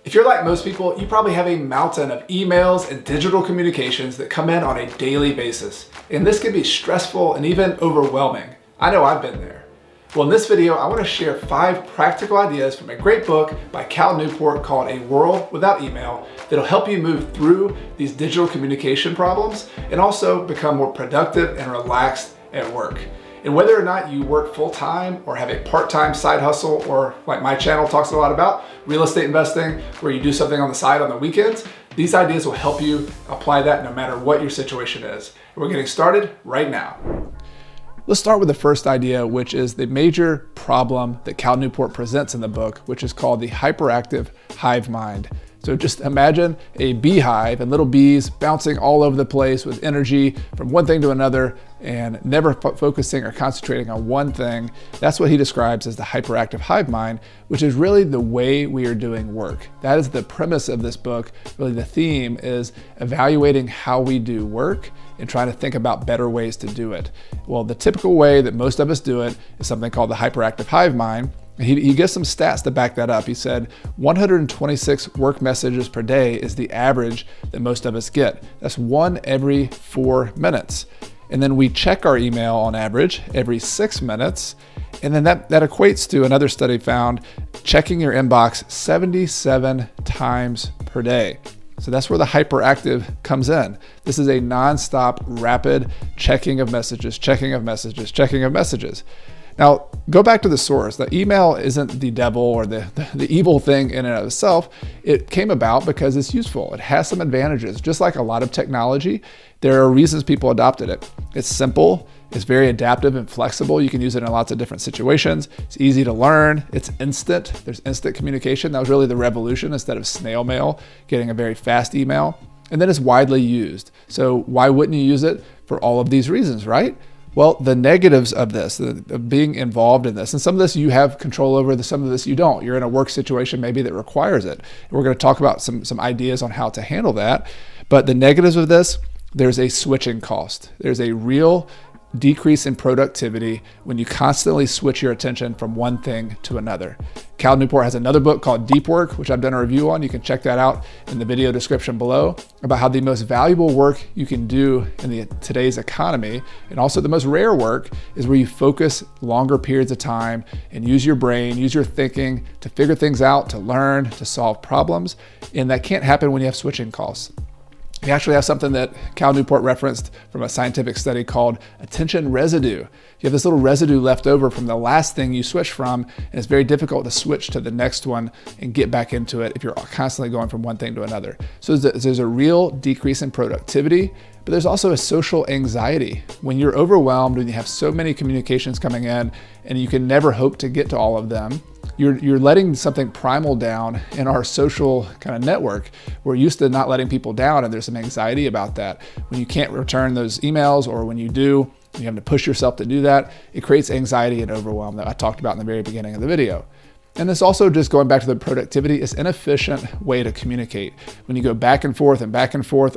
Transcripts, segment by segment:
If you're like most people, you probably have a mountain of emails and digital communications that come in on a daily basis. And this can be stressful and even overwhelming. I know I've been there. Well, in this video, I want to share 5 practical ideas from a great book by Cal Newport called A World Without Email that'll help you move through these digital communication problems and also become more productive and relaxed at work. And whether or not you work full-time or have a part-time side hustle, or like my channel talks a lot about, real estate investing, where you do something on the side on the weekends, these ideas will help you apply that no matter what your situation is. And we're getting started right now. Let's start with the first idea, which is the major problem that Cal Newport presents in the book, which is called the hyperactive hive mind. So just imagine a beehive and little bees bouncing all over the place with energy from one thing to another and never focusing or concentrating on one thing. That's what he describes as the hyperactive hive mind, which is really the way we are doing work. That is the premise of this book. Really the theme is evaluating how we do work and trying to think about better ways to do it. Well, the typical way that most of us do it is something called the hyperactive hive mind. He gives some stats to back that up. He said 126 work messages per day is the average that most of us get. That's 1 every 4 minutes. And then we check our email on average every 6 minutes. And then that equates to, another study found, checking your inbox 77 times per day. So that's where the hyperactive comes in. This is a nonstop, rapid checking of messages, checking of messages, checking of messages. Now, go back to the source. The email isn't the devil or the evil thing in and of itself. It came about because it's useful. It has some advantages. Just like a lot of technology, there are reasons people adopted it. It's simple, it's very adaptive and flexible. You can use it in lots of different situations. It's easy to learn, it's instant. There's instant communication. That was really the revolution. Instead of snail mail, getting a very fast email. And then it's widely used. So why wouldn't you use it? For all of these reasons, right? Well, the negatives of this, of being involved in this, and some of this you have control over, some of this you don't. You're in a work situation maybe that requires it. And we're going to talk about some ideas on how to handle that. But the negatives of this, there's a switching cost. There's a real decrease in productivity when you constantly switch your attention from one thing to another. Cal Newport has another book called Deep Work, which I've done a review on. You can check that out in the video description below, about how the most valuable work you can do in today's economy, and also the most rare work, is where you focus longer periods of time and use your brain, use your thinking to figure things out, to learn, to solve problems. And that can't happen when you have switching costs. We actually have something that Cal Newport referenced from a scientific study called attention residue. You have this little residue left over from the last thing you switched from, and it's very difficult to switch to the next one and get back into it if you're constantly going from one thing to another. So there's a real decrease in productivity, but there's also a social anxiety. When you're overwhelmed, when you have so many communications coming in and you can never hope to get to all of them, you're letting something primal down in our social kind of network. We're used to not letting people down, and there's some anxiety about that. When you can't return those emails, or when you do, you have to push yourself to do that, it creates anxiety and overwhelm that I talked about in the very beginning of the video. And this also, just going back to the productivity, is an inefficient way to communicate. When you go back and forth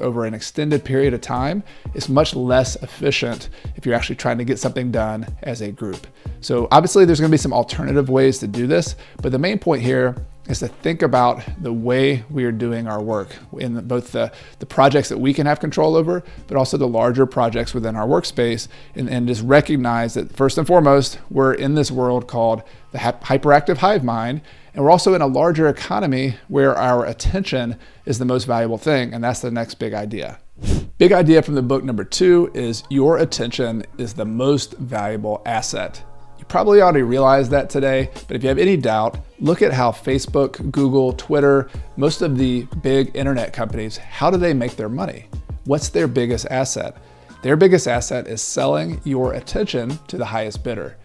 over an extended period of time, it's much less efficient if you're actually trying to get something done as a group. So obviously there's going to be some alternative ways to do this, but the main point here is to think about the way we are doing our work in both the projects that we can have control over, but also the larger projects within our workspace, and just recognize that first and foremost, we're in this world called the hyperactive hive mind, and we're also in a larger economy where our attention is the most valuable thing, and that's the next big idea. Big idea from the book number 2 is your attention is the most valuable asset. You probably already realized that today, but if you have any doubt, look at how Facebook, Google, Twitter, most of the big internet companies, how do they make their money? What's their biggest asset? Their biggest asset is selling your attention to the highest bidder.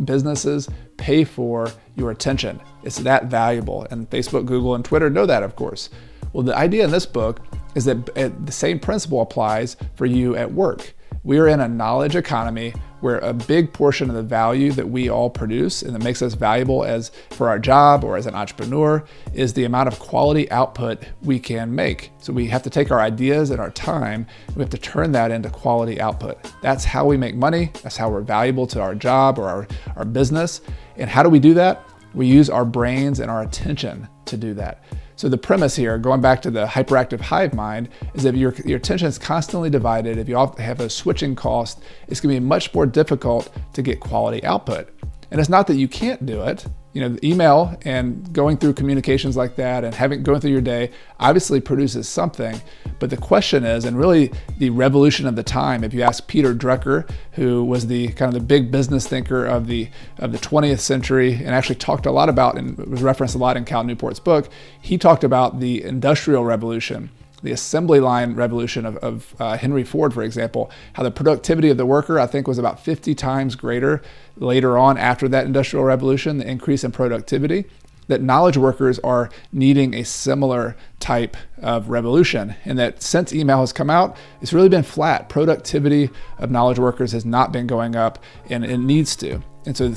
Businesses pay for your attention. It's that valuable, and Facebook, Google, and Twitter know that, of course. Well, the idea in this book is that the same principle applies for you at work. We are in a knowledge economy where a big portion of the value that we all produce and that makes us valuable for our job or as an entrepreneur is the amount of quality output we can make. So we have to take our ideas and our time, and we have to turn that into quality output. That's how we make money. That's how we're valuable to our job or our business. And how do we do that? We use our brains and our attention to to do that. So the premise here, going back to the hyperactive hive mind, is that if your attention is constantly divided, if you have a switching cost, it's going to be much more difficult to get quality output. And it's not that you can't do it. Email and going through communications like that and going through your day obviously produces something. But the question is, and really the revolution of the time, if you ask Peter Drucker, who was the kind of the big business thinker of the 20th century and actually talked a lot about, and was referenced a lot in Cal Newport's book, he talked about the Industrial Revolution, the assembly line revolution of Henry Ford, for example, how the productivity of the worker, I think, was about 50 times greater later on after that Industrial Revolution, the increase in productivity, that knowledge workers are needing a similar type of revolution. And that since email has come out, it's really been flat. Productivity of knowledge workers has not been going up, and it needs to. And so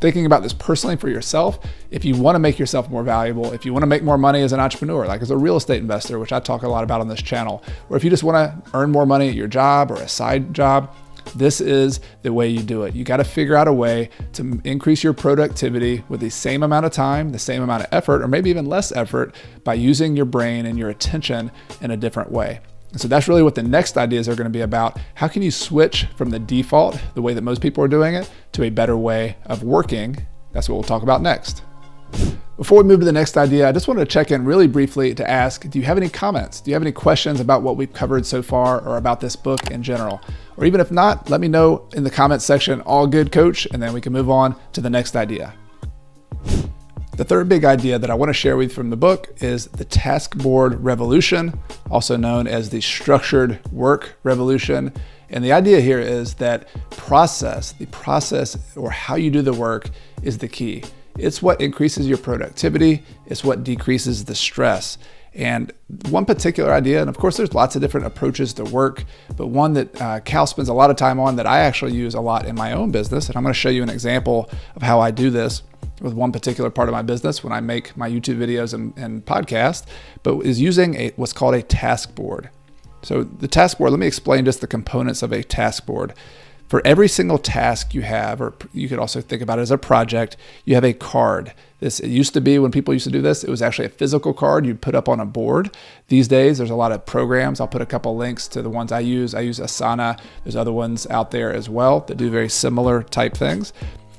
thinking about this personally for yourself, if you want to make yourself more valuable, if you want to make more money as an entrepreneur, like as a real estate investor, which I talk a lot about on this channel, or if you just want to earn more money at your job or a side job, this is the way you do it. You got to figure out a way to increase your productivity with the same amount of time, the same amount of effort, or maybe even less effort by using your brain and your attention in a different way. And so that's really what the next ideas are going to be about. How can you switch from the default, the way that most people are doing it, to a better way of working? That's what we'll talk about next. Before we move to the next idea, I just wanted to check in really briefly to ask, do you have any comments? Do you have any questions about what we've covered so far or about this book in general? Or even if not, let me know in the comments section, all good, coach, and then we can move on to the next idea. The third big idea that I want to share with you from the book is the task board revolution, also known as the structured work revolution. And the idea here is that the process or how you do the work is the key. It's what increases your productivity. It's what decreases the stress. And one particular idea, and of course there's lots of different approaches to work, but one that Cal spends a lot of time on that I actually use a lot in my own business, and I'm going to show you an example of how I do this with one particular part of my business when I make my YouTube videos and podcasts, but is using what's called a task board. So the task board, let me explain just the components of a task board. For every single task you have, or you could also think about it as a project, you have a card. It used to be, when people used to do this, it was actually a physical card you'd put up on a board. These days, there's a lot of programs. I'll put a couple links to the ones I use. I use Asana. There's other ones out there as well that do very similar type things.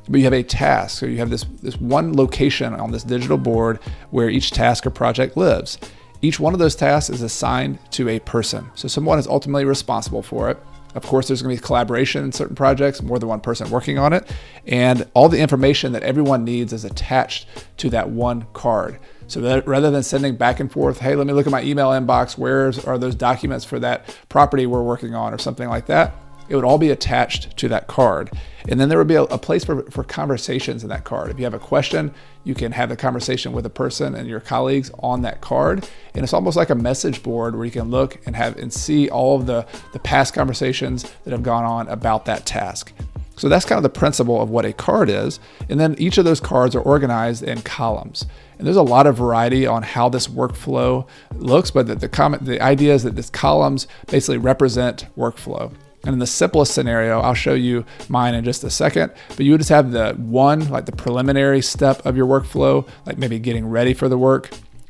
But you have a task. So you have this one location on this digital board where each task or project lives. Each one of those tasks is assigned to a person. So someone is ultimately responsible for it. Of course, there's going to be collaboration in certain projects, more than one person working on it. And all the information that everyone needs is attached to that one card. So that rather than sending back and forth, hey, let me look at my email inbox, where are those documents for that property we're working on or something like that, it would all be attached to that card. And then there would be a place for conversations in that card. If you have a question, you can have the conversation with a person and your colleagues on that card. And it's almost like a message board where you can look and see all of the past conversations that have gone on about that task. So that's kind of the principle of what a card is. And then each of those cards are organized in columns. And there's a lot of variety on how this workflow looks, but the idea is that these columns basically represent workflow. And in the simplest scenario, I'll show you mine in just a second, but you would just have the one, like the preliminary step of your workflow, like maybe getting ready for the work.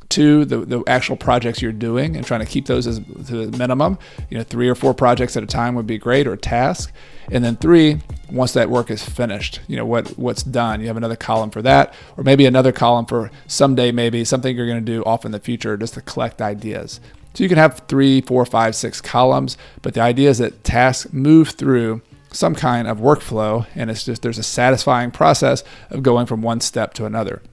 2, the actual projects you're doing and trying to keep those to the minimum. 3 or 4 projects at a time would be great, or a task. And then 3, once that work is finished, what's done, you have another column for that, or maybe another column for someday, maybe something you're going to do off in the future just to collect ideas. So you can have 3, 4, 5, 6 columns, but the idea is that tasks move through some kind of workflow, and there's a satisfying process of going from one step to another.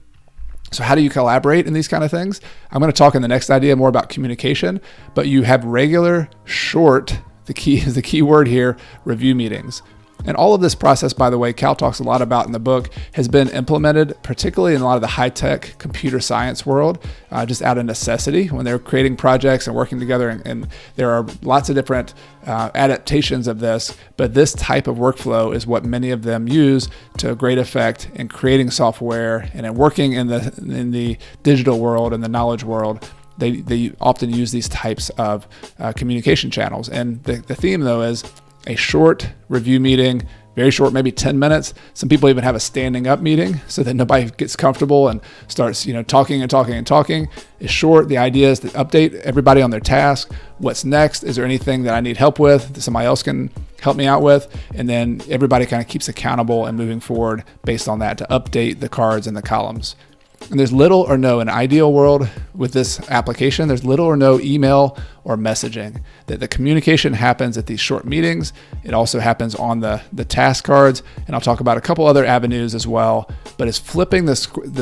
So how do you collaborate in these kind of things? I'm going to talk in the next idea more about communication, but you have regular, short, the key word here, review meetings. And all of this process, by the way, Cal talks a lot about in the book, has been implemented, particularly in a lot of the high-tech computer science world, just out of necessity when they're creating projects and working together. And there are lots of different adaptations of this, but this type of workflow is what many of them use to great effect in creating software and in working in the digital world and the knowledge world. They often use these types of communication channels. And the theme, though, is a short review meeting, very short, maybe 10 minutes. Some people even have a standing up meeting so that nobody gets comfortable and starts, talking and talking and talking. It's short. The idea is to update everybody on their task. What's next? Is there anything that I need help with that somebody else can help me out with? And then everybody kind of keeps accountable and moving forward based on that to update the cards and the columns. And there's little or no, in an ideal world with this application, there's little or no email or messaging. That the communication happens at these short meetings. It also happens on the task cards. And I'll talk about a couple other avenues as well. But it's flipping the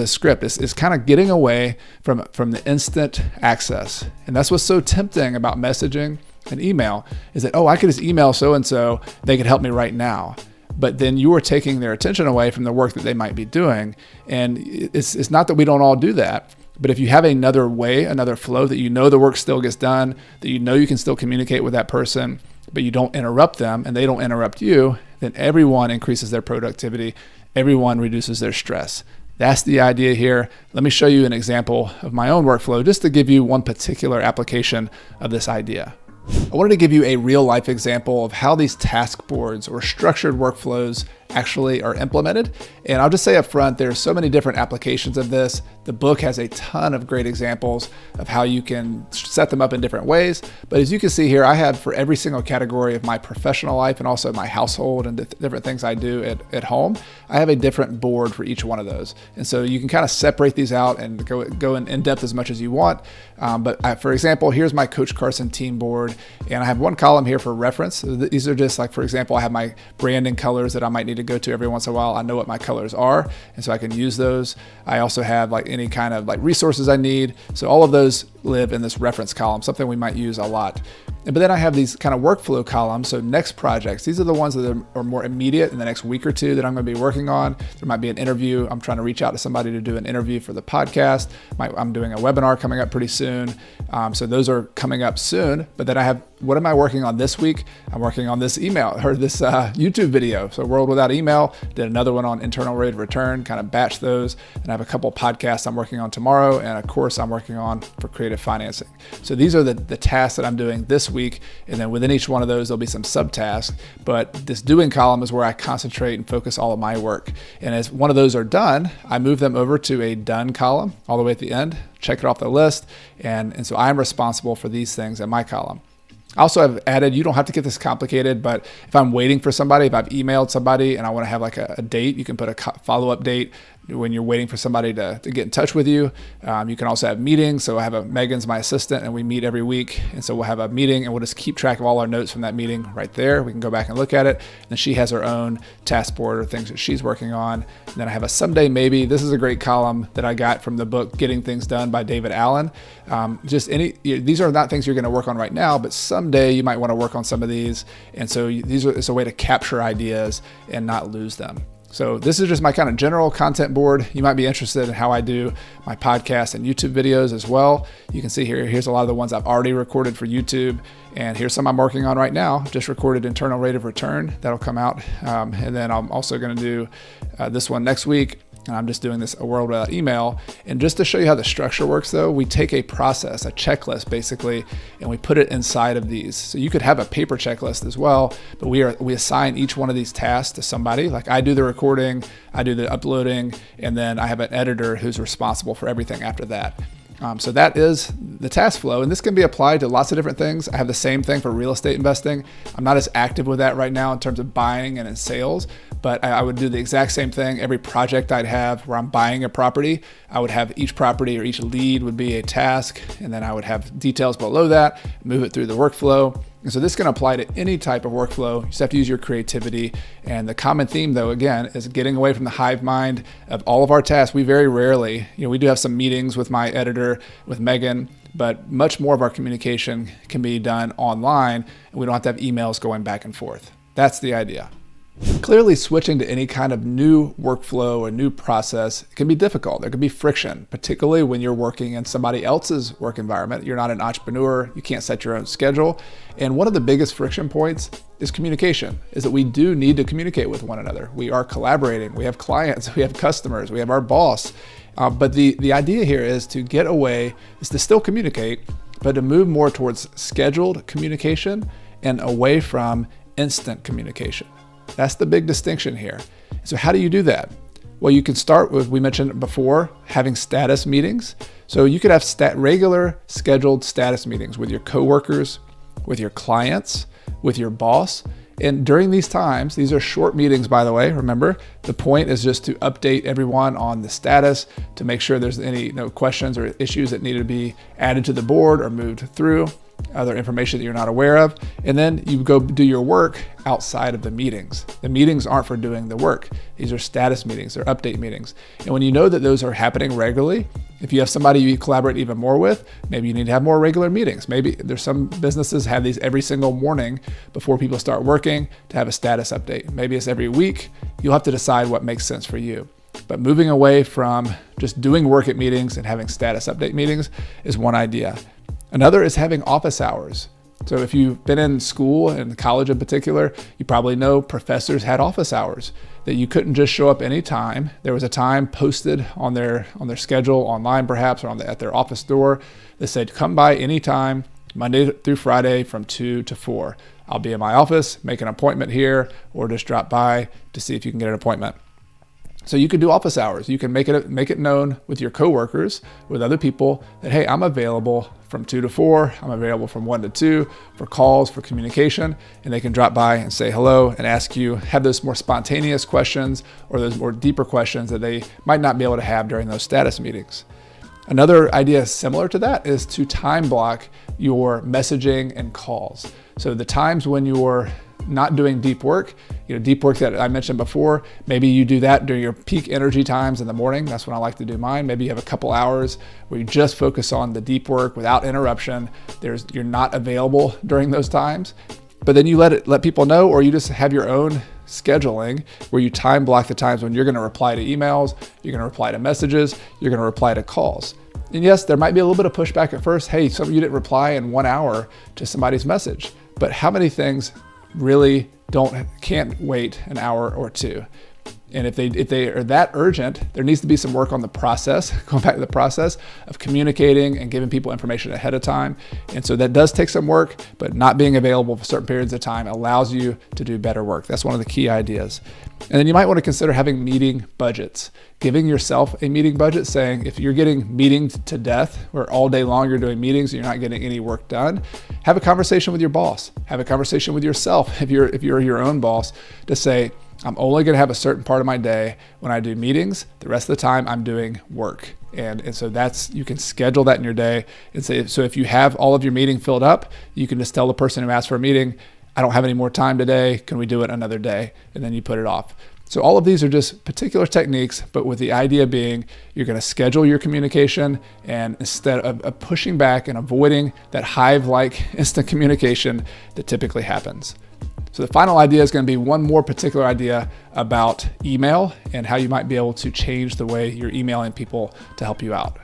script. It's kind of getting away from the instant access. And that's what's so tempting about messaging and email is that, I could just email so-and-so, they could help me right now. But then you are taking their attention away from the work that they might be doing. And it's not that we don't all do that, but if you have another way, another flow that the work still gets done, that you can still communicate with that person, but you don't interrupt them and they don't interrupt you, then everyone increases their productivity. Everyone reduces their stress. That's the idea here. Let me show you an example of my own workflow just to give you one particular application of this idea. I wanted to give you a real life example of how these task boards or structured workflows actually are implemented. And I'll just say up front, there's so many different applications of this. The book has a ton of great examples of how you can set them up in different ways. But as you can see here, I have for every single category of my professional life and also my household and different things I do at home, I have a different board for each one of those. And so you can kind of separate these out and go in depth as much as you want. For example, here's my Coach Carson team board. And I have one column here for reference. These are just like, for example, I have my branding colors that I might need to go to every once in a while. I know what my colors are, and so I can use those. I also have like any kind of like resources I need. So all of those live in this reference column, something we might use a lot. But then I have these kind of workflow columns. So next projects, these are the ones that are more immediate in the next week or two that I'm going to be working on. There might be an interview. I'm trying to reach out to somebody to do an interview for the podcast. I'm doing a webinar coming up pretty soon. So those are coming up soon. But then I have, what am I working on this week? I'm working on this email or this YouTube video. So World Without Email, did another one on internal rate of return, kind of batch those. And I have a couple podcasts I'm working on tomorrow and a course I'm working on for creative financing. So these are the tasks that I'm doing this week. And then within each one of those, there'll be some subtasks. But this doing column is where I concentrate and focus all of my work. And as one of those are done, I move them over to a done column all the way at the end, check it off the list. And so I'm responsible for these things in my column. I also have added, you don't have to get this complicated, but if I'm waiting for somebody, if I've emailed somebody and I want to have like a date, you can put a follow-up date when you're waiting for somebody to get in touch with you. You can also have meetings. So I have Megan's my assistant and we meet every week. And so we'll have a meeting and we'll just keep track of all our notes from that meeting right there. We can go back and look at it. And then she has her own task board or things that she's working on. And then I have a someday maybe. This is a great column that I got from the book Getting Things Done by David Allen. These are not things you're going to work on right now, but someday you might want to work on some of these. And so it's a way to capture ideas and not lose them. So this is just my kind of general content board. You might be interested in how I do my podcast and YouTube videos as well. You can see here's a lot of the ones I've already recorded for YouTube. And here's some I'm working on right now. Just recorded internal rate of return. That'll come out. And then I'm also going to do this one next week. And I'm just doing this a World Without Email. And just to show you how the structure works though, we take a process, a checklist basically, and we put it inside of these. So you could have a paper checklist as well, but we assign each one of these tasks to somebody. Like I do the recording, I do the uploading, and then I have an editor who's responsible for everything after that. So that is the task flow, and this can be applied to lots of different things. I have the same thing for real estate investing. I'm not as active with that right now in terms of buying and in sales, but I would do the exact same thing. Every project I'd have where I'm buying a property, I would have each property or each lead would be a task, and then I would have details below that, move it through the workflow. And so this can apply to any type of workflow. You just have to use your creativity. And the common theme though, again, is getting away from the hive mind of all of our tasks. We very rarely, we do have some meetings with my editor, with Megan, but much more of our communication can be done online and we don't have to have emails going back and forth. That's the idea. Clearly, switching to any kind of new workflow or new process can be difficult. There can be friction, particularly when you're working in somebody else's work environment. You're not an entrepreneur, you can't set your own schedule. And one of the biggest friction points is communication, is that we do need to communicate with one another. We are collaborating, we have clients, we have customers, we have our boss. But the idea here is to get away, is to still communicate, but to move more towards scheduled communication and away from instant communication. That's the big distinction here. So how do you do that? Well, you can start with, we mentioned before, having status meetings. So you could have regular scheduled status meetings with your coworkers, with your clients, with your boss. And during these times, these are short meetings, by the way, remember, the point is just to update everyone on the status, to make sure there's any questions or issues that need to be added to the board or moved through, other information that you're not aware of. And then you go do your work outside of the meetings. The meetings aren't for doing the work. These are status meetings, they're update meetings. And when you know that those are happening regularly, if you have somebody you collaborate even more with, maybe you need to have more regular meetings. Maybe there's some businesses have these every single morning before people start working to have a status update. Maybe it's every week. You'll have to decide what makes sense for you. But moving away from just doing work at meetings and having status update meetings is one idea. Another is having office hours. So if you've been in school and college in particular, you probably know professors had office hours that you couldn't just show up anytime. There was a time posted on their schedule online perhaps, or at their office door that said, come by anytime, Monday through Friday from 2 to 4. I'll be in my office, make an appointment here, or just drop by to see if you can get an appointment. So you can do office hours. You can make it known with your coworkers, with other people that, hey, I'm available from 2 to 4. I'm available from 1 to 2 for calls, for communication, and they can drop by and say hello and ask you, have those more spontaneous questions or those more deeper questions that they might not be able to have during those status meetings. Another idea similar to that is to time block your messaging and calls. So the times when you're not doing deep work, deep work that I mentioned before, maybe you do that during your peak energy times in the morning. That's when I like to do mine. Maybe you have a couple hours where you just focus on the deep work without interruption. You're not available during those times, but then you let people know, or you just have your own scheduling where you time block the times when you're going to reply to emails, you're going to reply to messages, you're going to reply to calls. And yes, there might be a little bit of pushback at first. Hey, you didn't reply in 1 hour to somebody's message, but how many things really can't wait an hour or two? And if they are that urgent, there needs to be some work on the process, going back to the process of communicating and giving people information ahead of time. And so that does take some work, but not being available for certain periods of time allows you to do better work. That's one of the key ideas. And then you might want to consider having meeting budgets, giving yourself a meeting budget, saying if you're getting meetings to death, where all day long you're doing meetings and you're not getting any work done, have a conversation with your boss, have a conversation with yourself if you're your own boss, to say, I'm only going to have a certain part of my day when I do meetings. The rest of the time I'm doing work. And so you can schedule that in your day and say, so if you have all of your meeting filled up, you can just tell the person who asked for a meeting, I don't have any more time today. Can we do it another day? And then you put it off. So all of these are just particular techniques, but with the idea being you're going to schedule your communication, and instead of pushing back and avoiding that hive-like instant communication that typically happens. So the final idea is going to be one more particular idea about email and how you might be able to change the way you're emailing people to help you out.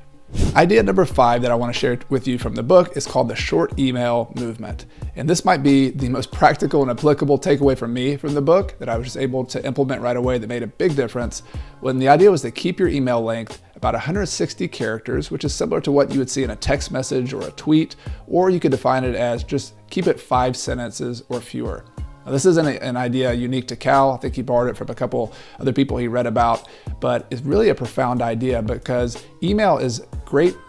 Idea number 5 that I want to share with you from the book is called the short email movement. And this might be the most practical and applicable takeaway from me from the book that I was just able to implement right away that made a big difference. When the idea was to keep your email length about 160 characters, which is similar to what you would see in a text message or a tweet, or you could define it as just keep it 5 sentences or fewer. Now, this isn't an idea unique to Cal. I think he borrowed it from a couple other people he read about, but it's really a profound idea because email is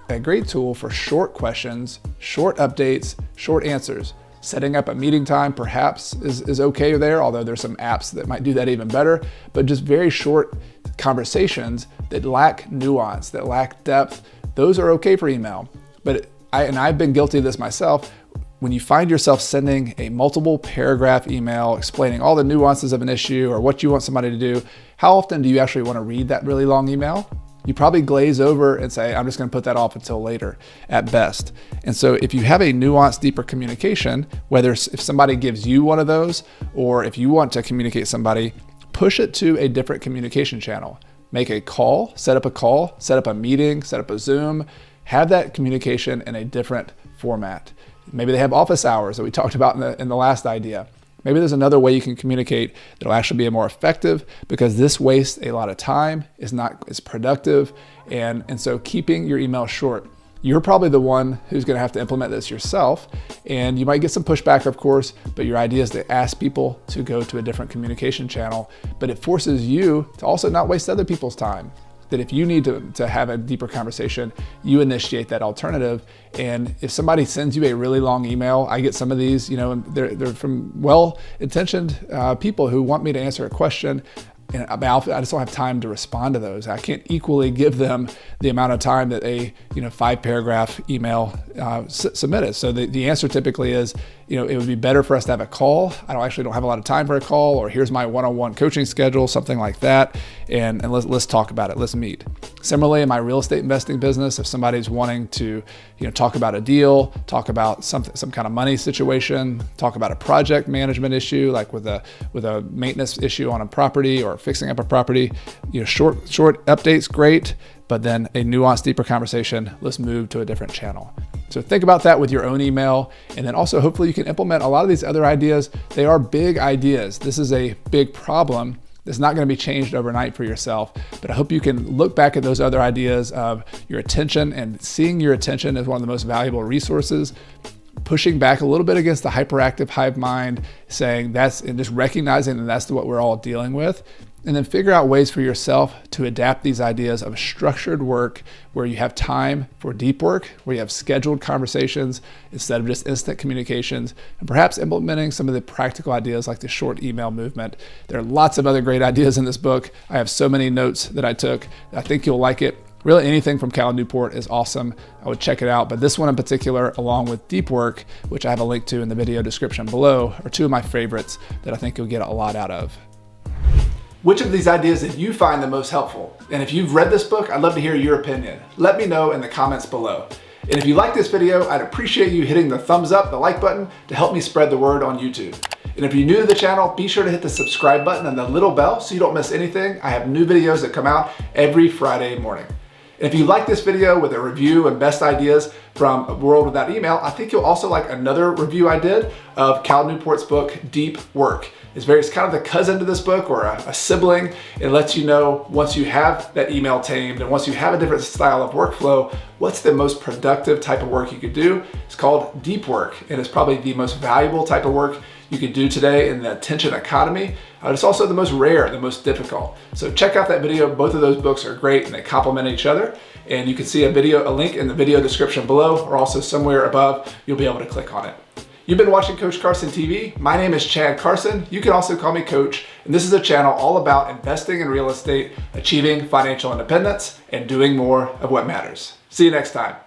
a great tool for short questions, short updates, short answers. Setting up a meeting time perhaps is okay there, although there's some apps that might do that even better, but just very short conversations that lack nuance, that lack depth, those are okay for email. But I've been guilty of this myself. When you find yourself sending a multiple paragraph email explaining all the nuances of an issue or what you want somebody to do, how often do you actually want to read that really long email? You probably glaze over and say, I'm just going to put that off until later at best. And so if you have a nuanced, deeper communication, whether if somebody gives you one of those or if you want to communicate somebody, push it to a different communication channel. Make a call, set up a meeting, set up a Zoom, have that communication in a different format. Maybe they have office hours that we talked about in the last idea. Maybe there's another way you can communicate that'll actually be more effective because this wastes a lot of time, is not as productive, and so keeping your email short. You're probably the one who's going to have to implement this yourself, and you might get some pushback, of course, but your idea is to ask people to go to a different communication channel, but it forces you to also not waste other people's time. That if you need to have a deeper conversation, you initiate that alternative. And if somebody sends you a really long email, I get some of these, and they're from well-intentioned people who want me to answer a question, and I just don't have time to respond to those. I can't equally give them the amount of time that a 5-paragraph email submitted. So the answer typically is, it would be better for us to have a call. I don't have a lot of time for a call, or here's my one-on-one coaching schedule, something like that, and let's talk about it. Let's meet. Similarly, in my real estate investing business, if somebody's wanting to talk about a deal, talk about some kind of money situation, talk about a project management issue, like with a maintenance issue on a property or fixing up a property, short updates, great, but then a nuanced, deeper conversation, let's move to a different channel. So think about that with your own email, and then also hopefully you can implement a lot of these other ideas. They are big ideas. This is a big problem that's not going to be changed overnight for yourself, but I hope you can look back at those other ideas of your attention, and seeing your attention as one of the most valuable resources, pushing back a little bit against the hyperactive hive mind, saying and just recognizing that that's what we're all dealing with. And then figure out ways for yourself to adapt these ideas of structured work where you have time for deep work, where you have scheduled conversations instead of just instant communications, and perhaps implementing some of the practical ideas like the short email movement. There are lots of other great ideas in this book. I have so many notes that I took. I think you'll like it. Really, anything from Cal Newport is awesome. I would check it out, but this one in particular, along with Deep Work, which I have a link to in the video description below, are two of my favorites that I think you'll get a lot out of. Which of these ideas did you find the most helpful? And if you've read this book, I'd love to hear your opinion. Let me know in the comments below. And if you like this video, I'd appreciate you hitting the thumbs up, the like button, to help me spread the word on YouTube. And if you're new to the channel, be sure to hit the subscribe button and the little bell so you don't miss anything. I have new videos that come out every Friday morning. And if you like this video with a review and best ideas from A World Without Email, I think you'll also like another review I did of Cal Newport's book, Deep Work. It's kind of the cousin to this book, or a sibling. It lets you know, once you have that email tamed and once you have a different style of workflow, what's the most productive type of work you could do. It's called Deep Work, and it's probably the most valuable type of work you can do today in the attention economy. It's also the most rare, the most difficult. So check out that video. Both of those books are great and they complement each other. And you can see a link in the video description below, or also somewhere above, you'll be able to click on it. You've been watching Coach Carson TV. My name is Chad Carson. You can also call me Coach. And this is a channel all about investing in real estate, achieving financial independence, and doing more of what matters. See you next time.